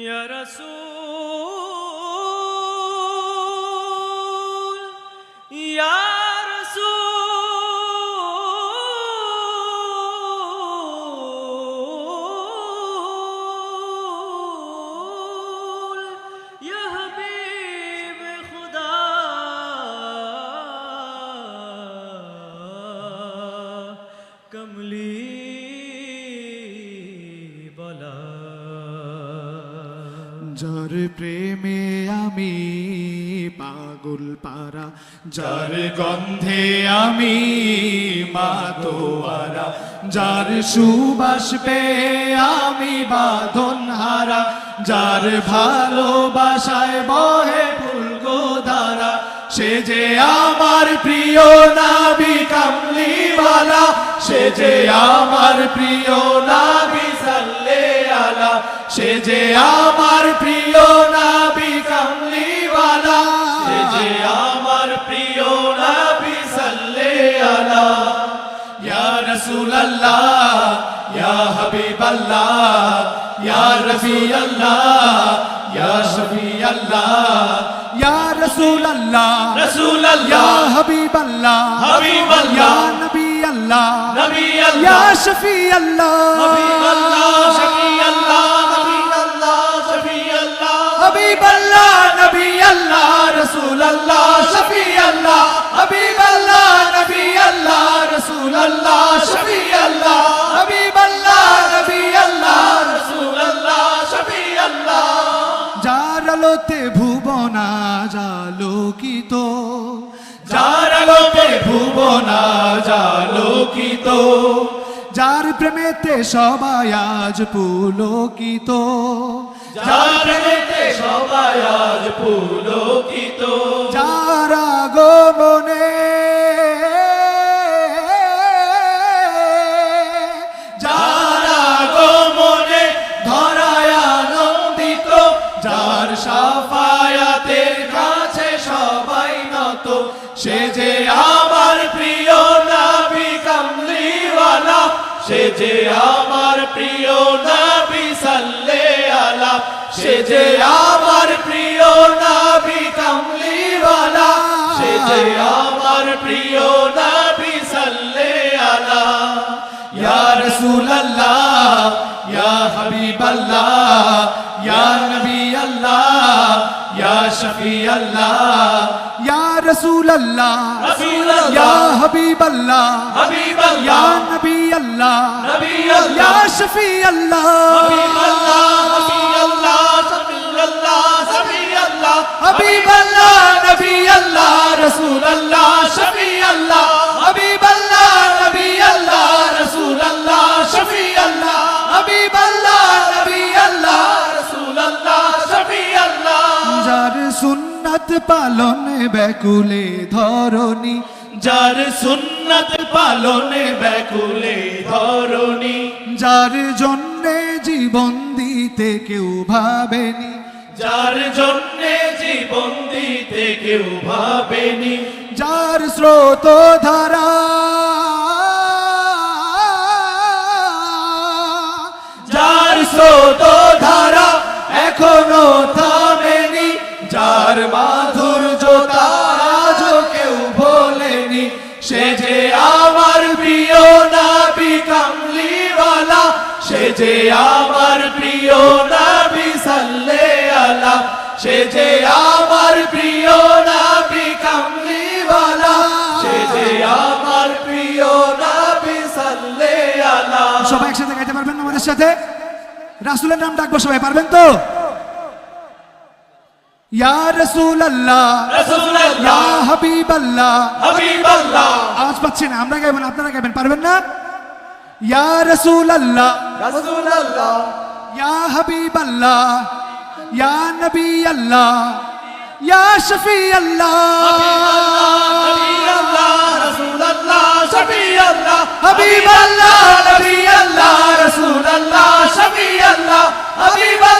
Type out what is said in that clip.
ইয়া রাসূল ইয়া রাসূল ইয়া হাবিব খুদা কমলি বলা যার প্রেমে আমি পাগল পারা, যার গন্ধে আমি মাতোয়ারা, যার সুবাস পেয়ে আমি বাঁধন হারা, যার ভালোবাসায় বহে ফুলগোধারা, সে যে আমার প্রিয় নবী কামলিওয়ালা, সে যে আমার প্রিয় নবী সাল্লাল্লাহু আলা, সে যে আমার প্রিয় নবী কামলিওয়ালা, সে যে আমার প্রিয় নবী সাল্লাল্লাহু আলা। ইয়া রাসূলুল্লাহ ইয়া হাবিবাল্লাহ ইয়া রফিআল্লাহ ইয়া শফিআল্লাহ, ইয়া রাসূলুল্লাহ রাসূলুল্লাহ, ইয়া হাবিবাল্লাহ হাবিবাল্লাহ, ইয়া নবিয়াল্লাহ নবিয়াল্লাহ, ইয়া শফিআল্লাহ হাবিবাল্লাহ শফিআল্লাহ, নবিয়াল্লাহ শফিআল্লাহ, হাবিবাল্লাহ নবিয়াল্লাহ, রাসূলুল্লাহ শফিআল্লাহ, হাবিবাল্লাহ নবিয়াল্লাহ, রাসূলুল্লাহ শফিআল্লাহ, হাবিবাল্লাহ নবিয়াল্লাহ, রাসূলুল্লাহ শফিআল্লাহ। যার আলোতে ভুবন আজ আলোকিত, যার আলোতে ভুবন আজ আলোকিত, যার প্রেমেতে সবাই আজ পুলকিত, যার প্রেমেতে সবাই আজ পুলকিত, যার আগমনে যার আগমনে ধরায় আনন্দিত, যার শাফায়াতের কাছে সবাই নত, সে যে আমার প্রিয় নবী কামলিওয়ালা, সে যে আমার প্রিয় নবী সাল্লাল্লাহু আলা, সে যে আমার প্রিয় নবী কামলিওয়ালা, সে যে আমার প্রিয় নবী সাল্লাল্লাহু আলা। ইয়া রাসূলুল্লাহ ইয়া হাবিবাল্লাহ ইয়া নবিয়াল্লাহ ইয়া শফিআল্লাহ, ইয়া রাসূলুল্লাহ রাসূলুল্লাহ, ইয়া হাবিবাল্লাহ হাবিবাল্লাহ, ইয়া নবিয়াল্লাহ নবিয়াল্লাহ, ইয়া শফিআল্লাহ হাবিবাল্লাহ হাবিবাল্লাহ, শফিআল্লাহ শফিআল্লাহ, হাবিবাল্লাহ নবিয়াল্লাহ, রাসূলুল্লাহ শফিআল্লাহ, হাবিবাল্লাহ নবিয়াল্লাহ, রাসূলুল্লাহ শফিআল্লাহ, হাবিবাল্লাহ নবিয়াল্লাহ, রাসূলুল্লাহ শফিআল্লাহ। যার সুন্নাত পালনে ব্যাকুলে ধরণী, যার সুন্নাত পালনে ব্যাকুলে ধরণী, যার জন্যে জীবন দিতে কেউ ভাবেনি, যার জন্যে জীবন দিতে কেউ ভাবেনি, যার স্রোত ধারা যার স্রোত ধারা এখনো থামেনি, যার মাধুর্যতা আজও কেউ ভোলেনি, সে যে আমার প্রিয় নবী কামলিওয়ালা, সে যে আমার প্রিয় নবী সাল্লাল্লাহু আলা, সে যে আমার প্রিয় নবী কামলিওয়ালা, সে যে আমার প্রিয় নবী সাল্লাল্লাহু আলা। সবাই একসাথে গাইতে পারবেন না আমাদের সাথে? রাসূলের নাম ডাকবো, সবাই পারবেন তো? ইয়া রাসূলুল্লাহ রাসূলুল্লাহ, ইয়া হাবিবাল্লাহ হাবিবাল্লাহ, আওয়াজ পাচ্ছি না, আমরা গাইবেন আপনারা গাইবেন, পারবেন না? ইয়া রাসূলুল্লাহ রাসূলুল্লাহ, ইয়া হাবিবাল্লাহ ইয়া নবিয়াল্লাহ, ইয়া শফিআল্লাহ হাবিবাল্লাহ, রাসূলুল্লাহ শফিআল্লাহ, হাবিবাল্লাহ নবিয়াল্লাহ, রাসূলুল্লাহ শফিআল্লাহ, হাবিবাল্লাহ